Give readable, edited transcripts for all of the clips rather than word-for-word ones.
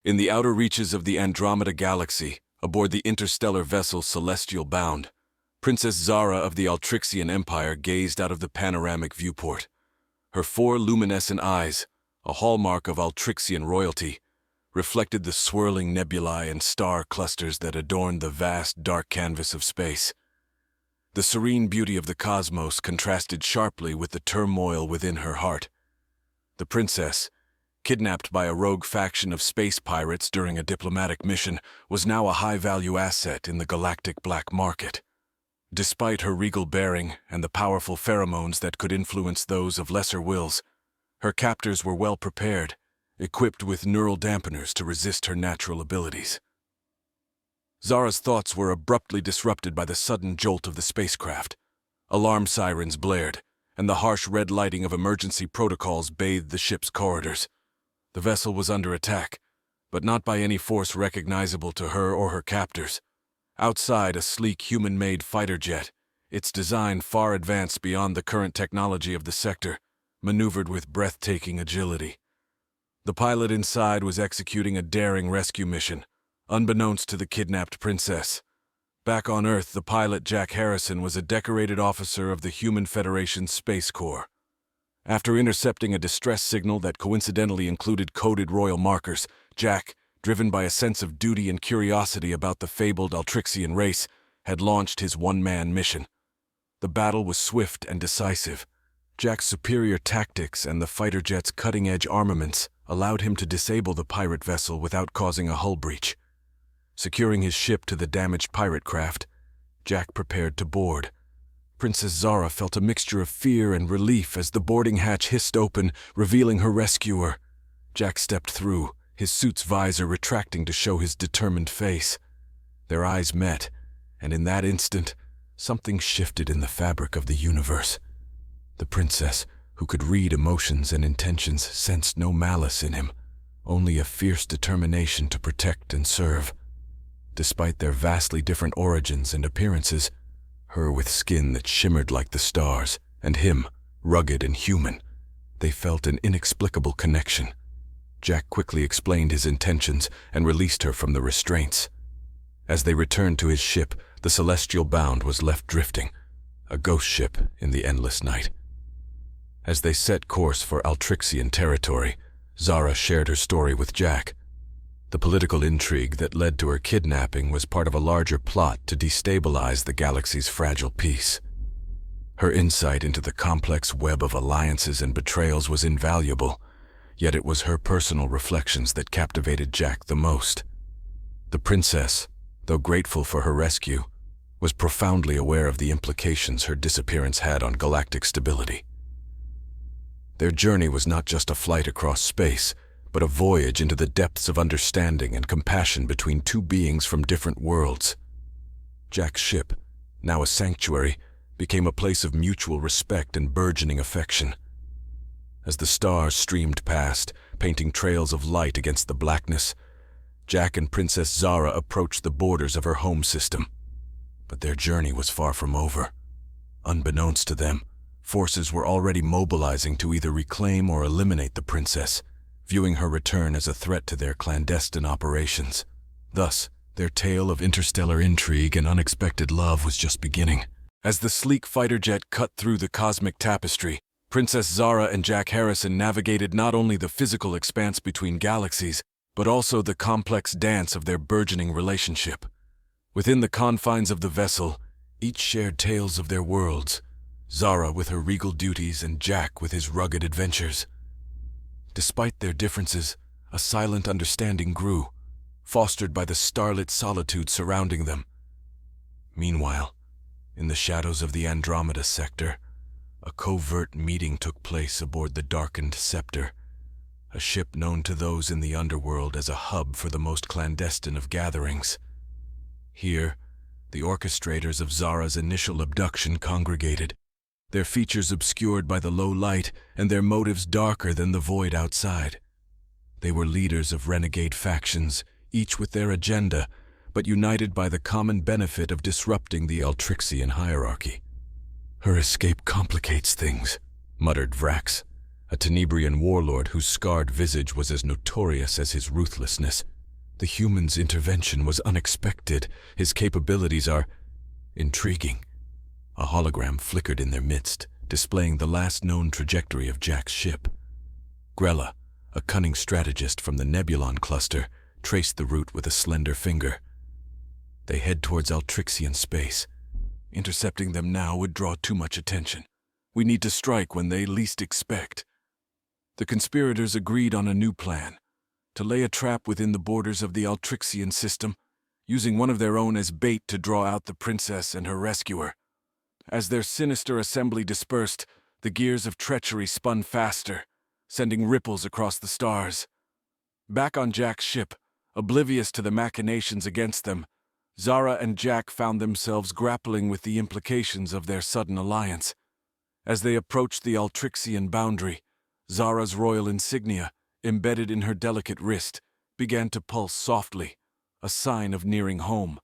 In the outer reaches of the Andromeda Galaxy, aboard the interstellar vessel Celestial Bound, Princess Zara of the Altrixian Empire gazed out of the panoramic viewport. Her 4 luminescent eyes, a hallmark of Altrixian royalty, reflected the swirling nebulae and star clusters that adorned the vast, dark canvas of space. The serene beauty of the cosmos contrasted sharply with the turmoil within her heart. The princess, kidnapped by a rogue faction of space pirates during a diplomatic mission, was now a high-value asset in the galactic black market. Despite her regal bearing and the powerful pheromones that could influence those of lesser wills, her captors were well prepared, equipped with neural dampeners to resist her natural abilities. Zara's thoughts were abruptly disrupted by the sudden jolt of the spacecraft. Alarm sirens blared, and the harsh red lighting of emergency protocols bathed the ship's corridors. The vessel was under attack, but not by any force recognizable to her or her captors. Outside, a sleek human-made fighter jet, its design far advanced beyond the current technology of the sector, maneuvered with breathtaking agility. The pilot inside was executing a daring rescue mission, unbeknownst to the kidnapped princess. Back on Earth, the pilot Jack Harrison was a decorated officer of the Human Federation Space Corps. After intercepting a distress signal that coincidentally included coded royal markers, Jack, driven by a sense of duty and curiosity about the fabled Altrixian race, had launched his one-man mission. The battle was swift and decisive. Jack's superior tactics and the fighter jet's cutting-edge armaments allowed him to disable the pirate vessel without causing a hull breach. Securing his ship to the damaged pirate craft, Jack prepared to board. Princess Zara felt a mixture of fear and relief as the boarding hatch hissed open, revealing her rescuer. Jack stepped through, his suit's visor retracting to show his determined face. Their eyes met, and in that instant, something shifted in the fabric of the universe. The princess, who could read emotions and intentions, sensed no malice in him, only a fierce determination to protect and serve. Despite their vastly different origins and appearances, her with skin that shimmered like the stars, and him, rugged and human, they felt an inexplicable connection. Jack quickly explained his intentions and released her from the restraints. As they returned to his ship, the Celestial Bound was left drifting, a ghost ship in the endless night. As they set course for Altrixian territory, Zara shared her story with Jack. The political intrigue that led to her kidnapping was part of a larger plot to destabilize the galaxy's fragile peace. Her insight into the complex web of alliances and betrayals was invaluable, yet it was her personal reflections that captivated Jack the most. The princess, though grateful for her rescue, was profoundly aware of the implications her disappearance had on galactic stability. Their journey was not just a flight across space, but a voyage into the depths of understanding and compassion between two beings from different worlds. Jack's ship, now a sanctuary, became a place of mutual respect and burgeoning affection. As the stars streamed past, painting trails of light against the blackness, Jack and Princess Zara approached the borders of her home system. But their journey was far from over. Unbeknownst to them, forces were already mobilizing to either reclaim or eliminate the princess, viewing her return as a threat to their clandestine operations. Thus, their tale of interstellar intrigue and unexpected love was just beginning. As the sleek fighter jet cut through the cosmic tapestry, Princess Zara and Jack Harrison navigated not only the physical expanse between galaxies, but also the complex dance of their burgeoning relationship. Within the confines of the vessel, each shared tales of their worlds, Zara with her regal duties and Jack with his rugged adventures. Despite their differences, a silent understanding grew, fostered by the starlit solitude surrounding them. Meanwhile, in the shadows of the Andromeda sector, a covert meeting took place aboard the darkened Scepter, a ship known to those in the underworld as a hub for the most clandestine of gatherings. Here, the orchestrators of Zara's initial abduction congregated, their features obscured by the low light and their motives darker than the void outside. They were leaders of renegade factions, each with their agenda, but united by the common benefit of disrupting the Altrixian hierarchy. "Her escape complicates things," muttered Vrax, a Tenebrian warlord whose scarred visage was as notorious as his ruthlessness. The human's intervention was unexpected. His capabilities are intriguing. A hologram flickered in their midst, displaying the last known trajectory of Jack's ship. Grella, a cunning strategist from the Nebulon cluster, traced the route with a slender finger. They head towards Altrixian space. Intercepting them now would draw too much attention. We need to strike when they least expect. The conspirators agreed on a new plan, to lay a trap within the borders of the Altrixian system, using one of their own as bait to draw out the princess and her rescuer. As their sinister assembly dispersed, the gears of treachery spun faster, sending ripples across the stars. Back on Jack's ship, oblivious to the machinations against them, Zara and Jack found themselves grappling with the implications of their sudden alliance. As they approached the Altrixian boundary, Zara's royal insignia, embedded in her delicate wrist, began to pulse softly, a sign of nearing home.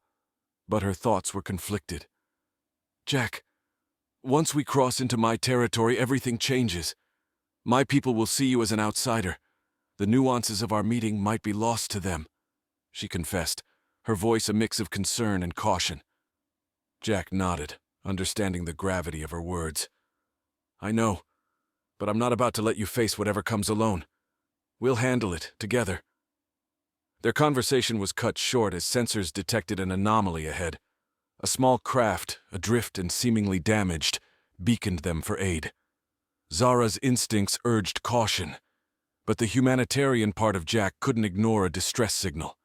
But her thoughts were conflicted. Jack, once we cross into my territory, everything changes. My people will see you as an outsider. The nuances of our meeting might be lost to them, she confessed, her voice a mix of concern and caution. Jack nodded, understanding the gravity of her words. I know, but I'm not about to let you face whatever comes alone. We'll handle it, together. Their conversation was cut short as sensors detected an anomaly ahead. A small craft, adrift and seemingly damaged, beaconed them for aid. Zara's instincts urged caution, but the humanitarian part of Jack couldn't ignore a distress signal.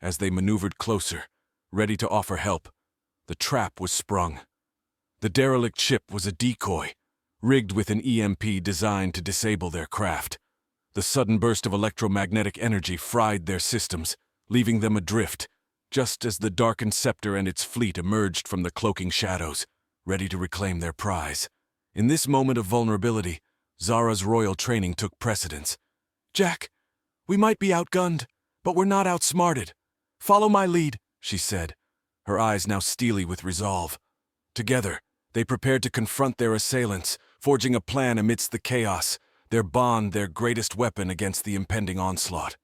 As they maneuvered closer, ready to offer help, the trap was sprung. The derelict ship was a decoy, rigged with an EMP designed to disable their craft. The sudden burst of electromagnetic energy fried their systems, leaving them adrift, just as the darkened scepter and its fleet emerged from the cloaking shadows, ready to reclaim their prize. In this moment of vulnerability, Zara's royal training took precedence. Jack, we might be outgunned, but we're not outsmarted. Follow my lead, she said, her eyes now steely with resolve. Together, they prepared to confront their assailants, forging a plan amidst the chaos, their bond their greatest weapon against the impending onslaught.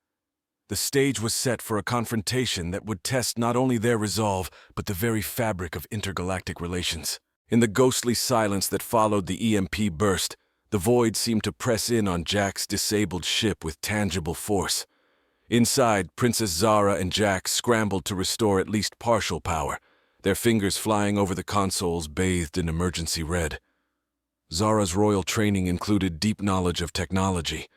The stage was set for a confrontation that would test not only their resolve, but the very fabric of intergalactic relations. In the ghostly silence that followed the EMP burst, the void seemed to press in on Jack's disabled ship with tangible force. Inside, Princess Zara and Jack scrambled to restore at least partial power, their fingers flying over the consoles bathed in emergency red. Zara's royal training included deep knowledge of technology,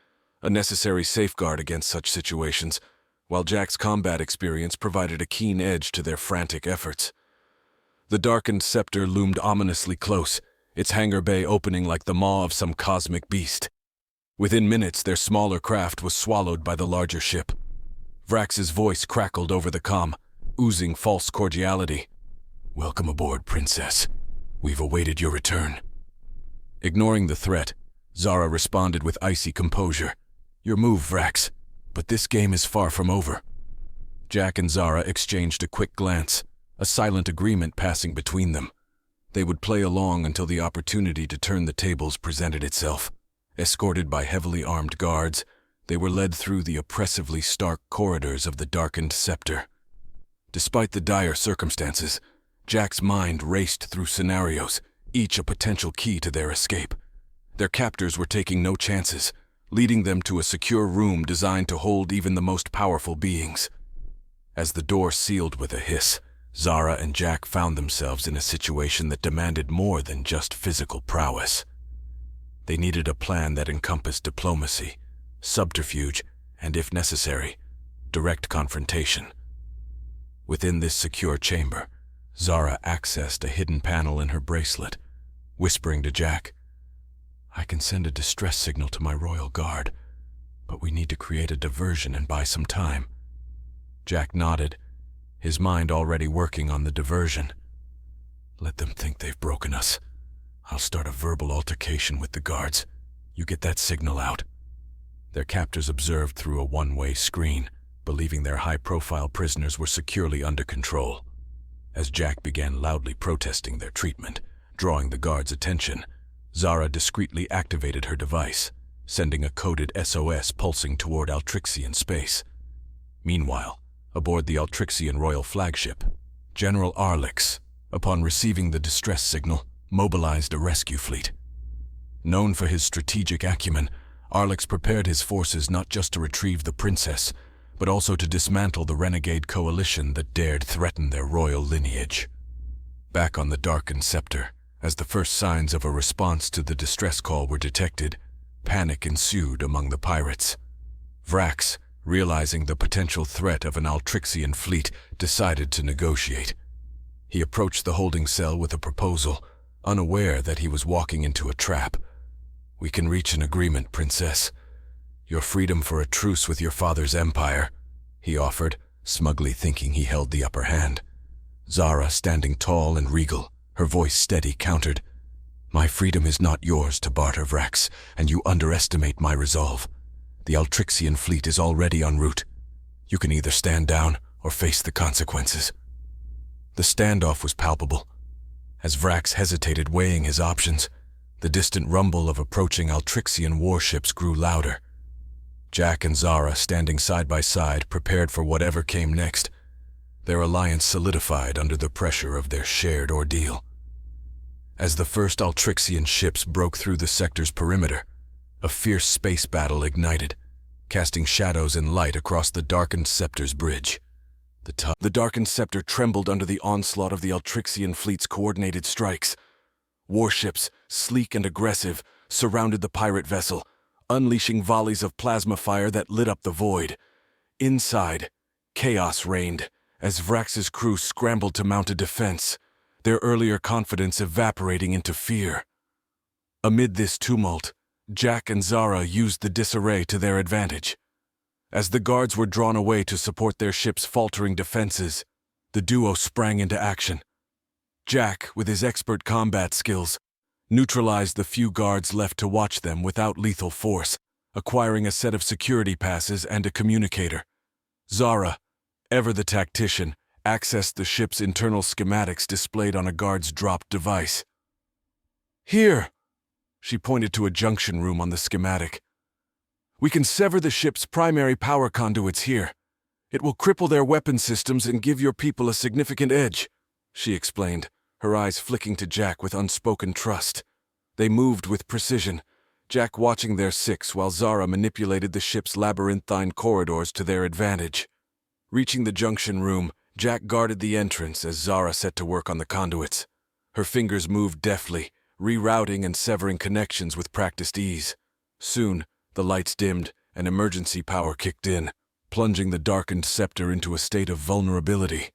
a necessary safeguard against such situations, while Jack's combat experience provided a keen edge to their frantic efforts. The darkened scepter loomed ominously close, its hangar bay opening like the maw of some cosmic beast. Within minutes, their smaller craft was swallowed by the larger ship. Vrax's voice crackled over the comm, oozing false cordiality. Welcome aboard, Princess. We've awaited your return. Ignoring the threat, Zara responded with icy composure. Your move, Vrax, but this game is far from over. Jack and Zara exchanged a quick glance, a silent agreement passing between them. They would play along until the opportunity to turn the tables presented itself. Escorted by heavily armed guards, they were led through the oppressively stark corridors of the darkened scepter. Despite the dire circumstances, Jack's mind raced through scenarios, each a potential key to their escape. Their captors were taking no chances, leading them to a secure room designed to hold even the most powerful beings. As the door sealed with a hiss, Zara and Jack found themselves in a situation that demanded more than just physical prowess. They needed a plan that encompassed diplomacy, subterfuge, and, if necessary, direct confrontation. Within this secure chamber, Zara accessed a hidden panel in her bracelet, whispering to Jack, I can send a distress signal to my royal guard, but we need to create a diversion and buy some time. Jack nodded, his mind already working on the diversion. Let them think they've broken us. I'll start a verbal altercation with the guards. You get that signal out. Their captors observed through a one-way screen, believing their high-profile prisoners were securely under control. As Jack began loudly protesting their treatment, drawing the guards' attention, Zara discreetly activated her device, sending a coded SOS pulsing toward Altrixian space. Meanwhile, aboard the Altrixian royal flagship. General Altrix, upon receiving the distress signal, mobilized a rescue fleet. Known for his strategic acumen, Altrix prepared his forces not just to retrieve the princess, but also to dismantle the renegade coalition that dared threaten their royal lineage. Back on the darkened scepter, as the first signs of a response to the distress call were detected, panic ensued among the pirates. Vrax, realizing the potential threat of an Altrixian fleet, decided to negotiate. He approached the holding cell with a proposal, unaware that he was walking into a trap. "We can reach an agreement, Princess. Your freedom for a truce with your father's empire," he offered, smugly thinking he held the upper hand. Zara, standing tall and regal, her voice steady, countered, "My freedom is not yours to barter, Vrax, and you underestimate my resolve. The Altrixian fleet is already en route. You can either stand down or face the consequences." The standoff was palpable. As Vrax hesitated, weighing his options, the distant rumble of approaching Altrixian warships grew louder. Jack and Zara, standing side by side, prepared for whatever came next. Their alliance solidified under the pressure of their shared ordeal. As the first Altrixian ships broke through the sector's perimeter, a fierce space battle ignited, casting shadows and light across the darkened scepter's bridge. The darkened scepter trembled under the onslaught of the Altrixian fleet's coordinated strikes. Warships, sleek and aggressive, surrounded the pirate vessel, unleashing volleys of plasma fire that lit up the void. Inside, chaos reigned, as Vrax's crew scrambled to mount a defense, their earlier confidence evaporating into fear. Amid this tumult, Jack and Zara used the disarray to their advantage. As the guards were drawn away to support their ship's faltering defenses, the duo sprang into action. Jack, with his expert combat skills, neutralized the few guards left to watch them without lethal force, acquiring a set of security passes and a communicator. Zara, ever the tactician, accessed the ship's internal schematics displayed on a guard's dropped device. "Here," she pointed to a junction room on the schematic. "We can sever the ship's primary power conduits here. It will cripple their weapon systems and give your people a significant edge," she explained, her eyes flicking to Jack with unspoken trust. They moved with precision, Jack watching their six while Zara manipulated the ship's labyrinthine corridors to their advantage. Reaching the junction room, Jack guarded the entrance as Zara set to work on the conduits. Her fingers moved deftly, rerouting and severing connections with practiced ease. Soon, the lights dimmed and emergency power kicked in, plunging the darkened scepter into a state of vulnerability.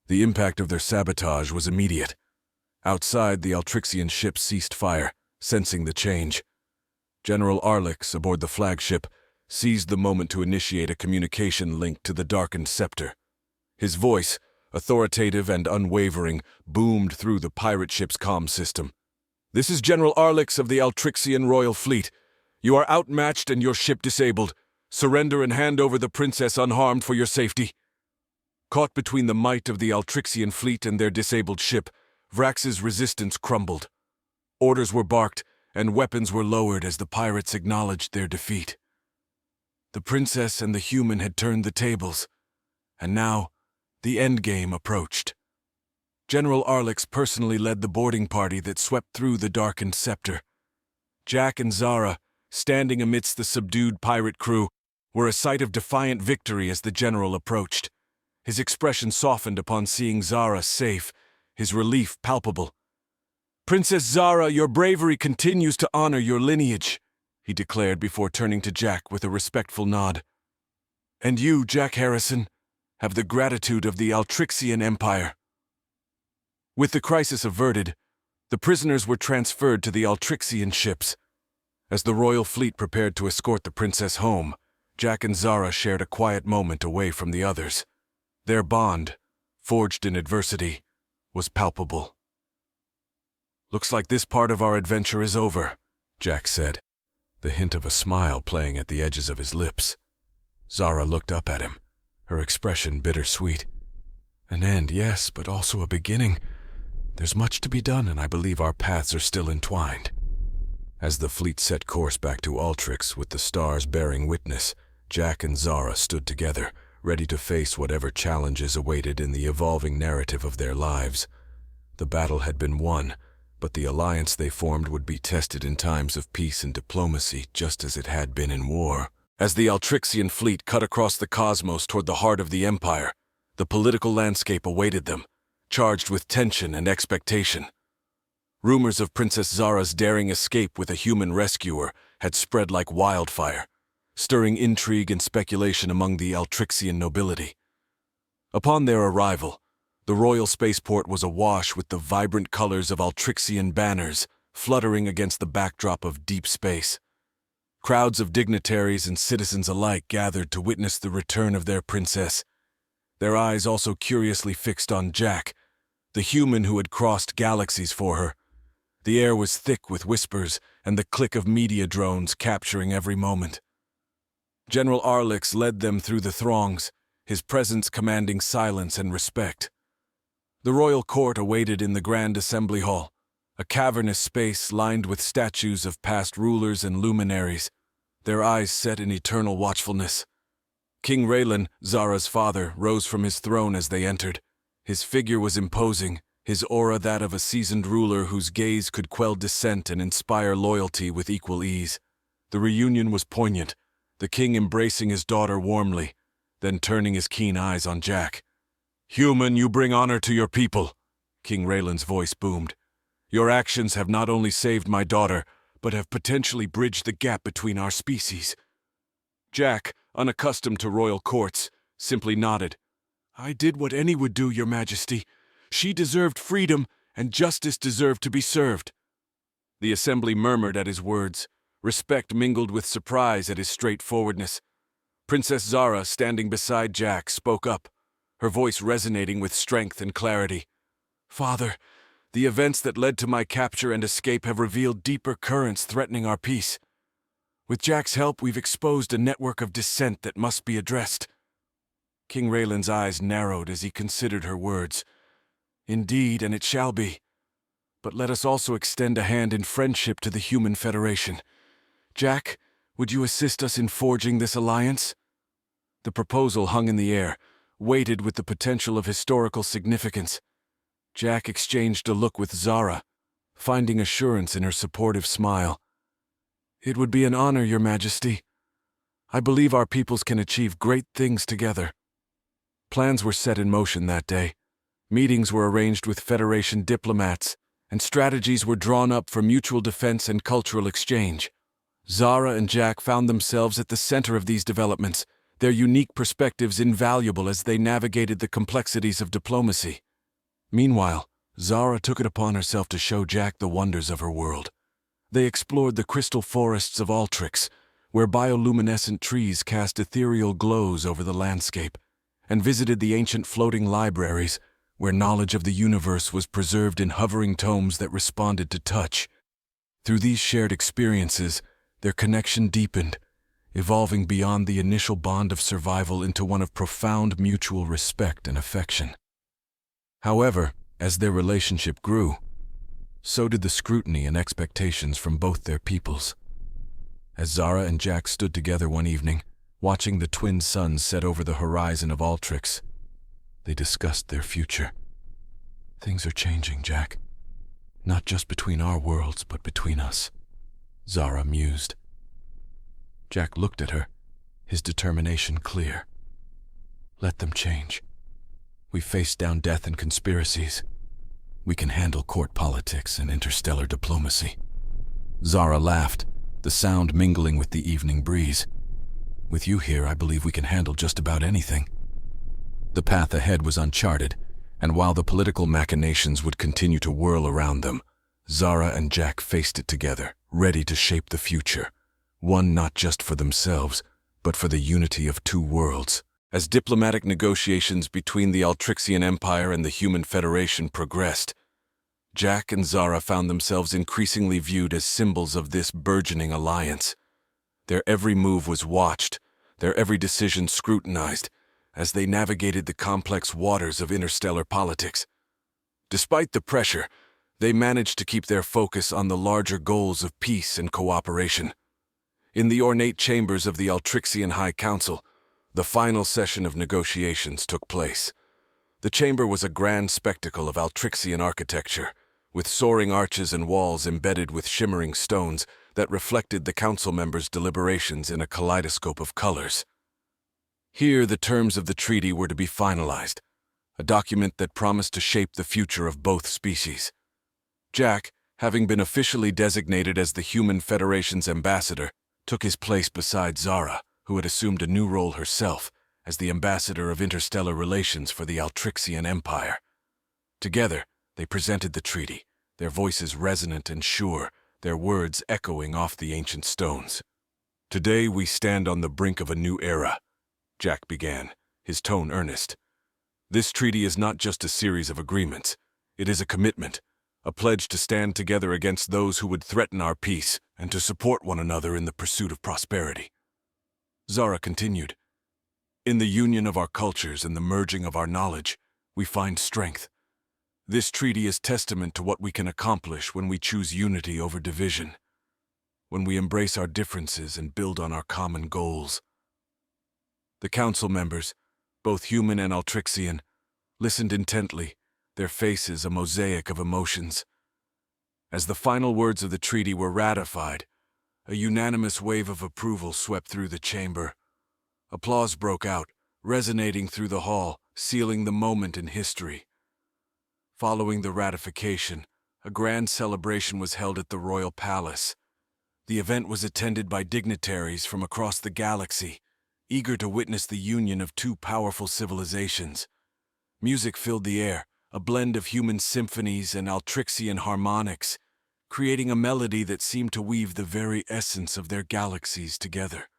The impact of their sabotage was immediate. Outside, the Altrixian ship ceased fire, sensing the change. General Altrix, aboard the flagship, seized the moment to initiate a communication link to the darkened scepter. His voice, authoritative and unwavering, boomed through the pirate ship's comm system. "This is General Altrix of the Altrixian Royal Fleet. You are outmatched and your ship disabled. Surrender and hand over the princess unharmed for your safety." Caught between the might of the Altrixian fleet and their disabled ship, Vrax's resistance crumbled. Orders were barked, and weapons were lowered as the pirates acknowledged their defeat. The princess and the human had turned the tables, and now the endgame approached. General Altrix personally led the boarding party that swept through the darkened scepter. Jack and Zara, standing amidst the subdued pirate crew, were a sight of defiant victory as the general approached. His expression softened upon seeing Zara safe, his relief palpable. "Princess Zara, your bravery continues to honor your lineage," he declared before turning to Jack with a respectful nod. "And you, Jack Harrison, have the gratitude of the Altrixian Empire." With the crisis averted, the prisoners were transferred to the Altrixian ships. As the royal fleet prepared to escort the princess home, Jack and Zara shared a quiet moment away from the others. Their bond, forged in adversity, was palpable. "Looks like this part of our adventure is over," Jack said, the hint of a smile playing at the edges of his lips. Zara looked up at him, her expression bittersweet. "An end, yes, but also a beginning. There's much to be done, and I believe our paths are still entwined." As the fleet set course back to Altrix with the stars bearing witness, Jack and Zara stood together, ready to face whatever challenges awaited in the evolving narrative of their lives. The battle had been won, but the alliance they formed would be tested in times of peace and diplomacy, just as it had been in war. As the Altrixian fleet cut across the cosmos toward the heart of the Empire, the political landscape awaited them, charged with tension and expectation. Rumors of Princess Zara's daring escape with a human rescuer had spread like wildfire, stirring intrigue and speculation among the Altrixian nobility. Upon their arrival, the royal spaceport was awash with the vibrant colors of Altrixian banners fluttering against the backdrop of deep space. Crowds of dignitaries and citizens alike gathered to witness the return of their princess, their eyes also curiously fixed on Jack, the human who had crossed galaxies for her. The air was thick with whispers and the click of media drones capturing every moment. General Altrix led them through the throngs, his presence commanding silence and respect. The royal court awaited in the Grand Assembly Hall, a cavernous space lined with statues of past rulers and luminaries, their eyes set in eternal watchfulness. King Raylan, Zara's father, rose from his throne as they entered. His figure was imposing, his aura that of a seasoned ruler whose gaze could quell dissent and inspire loyalty with equal ease. The reunion was poignant, the king embracing his daughter warmly, then turning his keen eyes on Jack. "Human, you bring honor to your people," King Raylan's voice boomed. "Your actions have not only saved my daughter, but have potentially bridged the gap between our species." Jack, unaccustomed to royal courts, simply nodded. "I did what any would do, Your Majesty. She deserved freedom, and justice deserved to be served." The assembly murmured at his words, respect mingled with surprise at his straightforwardness. Princess Zara, standing beside Jack, spoke up, her voice resonating with strength and clarity. "Father, the events that led to my capture and escape have revealed deeper currents threatening our peace. With Jack's help, we've exposed a network of dissent that must be addressed." King Raylan's eyes narrowed as he considered her words. "Indeed, and it shall be. But let us also extend a hand in friendship to the Human Federation. Jack, would you assist us in forging this alliance?" The proposal hung in the air, weighted with the potential of historical significance. Jack exchanged a look with Zara, finding assurance in her supportive smile. "It would be an honor, Your Majesty. I believe our peoples can achieve great things together." Plans were set in motion that day. Meetings were arranged with Federation diplomats, and strategies were drawn up for mutual defense and cultural exchange. Zara and Jack found themselves at the center of these developments, their unique perspectives invaluable as they navigated the complexities of diplomacy. Meanwhile, Zara took it upon herself to show Jack the wonders of her world. They explored the crystal forests of Altrix, where bioluminescent trees cast ethereal glows over the landscape, and visited the ancient floating libraries, where knowledge of the universe was preserved in hovering tomes that responded to touch. Through these shared experiences, their connection deepened, evolving beyond the initial bond of survival into one of profound mutual respect and affection. However, as their relationship grew, so did the scrutiny and expectations from both their peoples. As Zara and Jack stood together one evening, watching the twin suns set over the horizon of Altrix, they discussed their future. "Things are changing, Jack. Not just between our worlds, but between us," Zara mused. Jack looked at her, his determination clear. "Let them change. We faced down death and conspiracies. We can handle court politics and interstellar diplomacy." Zara laughed, the sound mingling with the evening breeze. "With you here, I believe we can handle just about anything." The path ahead was uncharted, and while the political machinations would continue to whirl around them, Zara and Jack faced it together, ready to shape the future, one not just for themselves, but for the unity of two worlds. As diplomatic negotiations between the Altrixian Empire and the Human Federation progressed, Jack and Zara found themselves increasingly viewed as symbols of this burgeoning alliance. Their every move was watched, their every decision scrutinized, as they navigated the complex waters of interstellar politics. Despite the pressure, they managed to keep their focus on the larger goals of peace and cooperation. In the ornate chambers of the Altrixian High Council, The final session of negotiations took place. The chamber was a grand spectacle of Altrixian architecture, with soaring arches and walls embedded with shimmering stones that reflected the council members' deliberations in a kaleidoscope of colors. Here, the terms of the treaty were to be finalized, a document that promised to shape the future of both species. Jack, having been officially designated as the Human Federation's ambassador, took his place beside Zara, who had assumed a new role herself as the ambassador of interstellar relations for the Altrixian Empire. Together, they presented the treaty, their voices resonant and sure, their words echoing off the ancient stones. "Today we stand on the brink of a new era," Jack began, his tone earnest. "This treaty is not just a series of agreements. It is a commitment, a pledge to stand together against those who would threaten our peace and to support one another in the pursuit of prosperity." Zara continued, "In the union of our cultures and the merging of our knowledge, we find strength. This treaty is testament to what we can accomplish when we choose unity over division, when we embrace our differences and build on our common goals." The council members, both human and Altrixian, listened intently, their faces a mosaic of emotions. As the final words of the treaty were ratified, a unanimous wave of approval swept through the chamber. Applause broke out, resonating through the hall, sealing the moment in history. Following the ratification, a grand celebration was held at the royal palace. The event was attended by dignitaries from across the galaxy, eager to witness the union of two powerful civilizations. Music filled the air, a blend of human symphonies and Altrixian harmonics, creating a melody that seemed to weave the very essence of their galaxies together.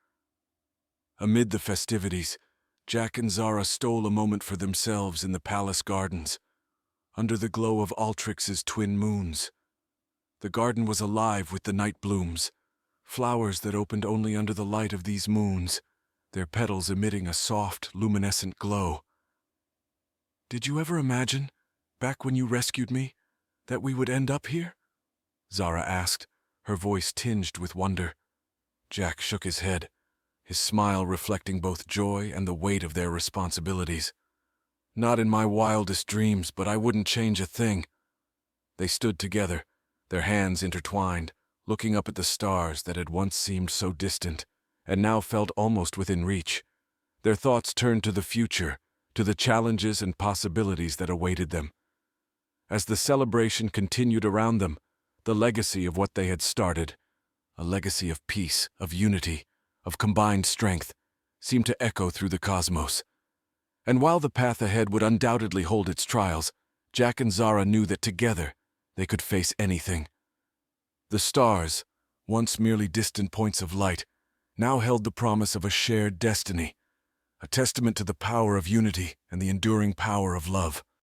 Amid the festivities, Jack and Zara stole a moment for themselves in the palace gardens, under the glow of Altrix's twin moons. The garden was alive with the night blooms, flowers that opened only under the light of these moons, their petals emitting a soft, luminescent glow. "Did you ever imagine, back when you rescued me, that we would end up here?" Zara asked, her voice tinged with wonder. Jack shook his head, his smile reflecting both joy and the weight of their responsibilities. "Not in my wildest dreams, but I wouldn't change a thing." They stood together, their hands intertwined, looking up at the stars that had once seemed so distant, and now felt almost within reach. Their thoughts turned to the future, to the challenges and possibilities that awaited them. As the celebration continued around them, the legacy of what they had started, a legacy of peace, of unity, of combined strength, seemed to echo through the cosmos. And while the path ahead would undoubtedly hold its trials, Jack and Zara knew that together they could face anything. The stars, once merely distant points of light, now held the promise of a shared destiny, a testament to the power of unity and the enduring power of love.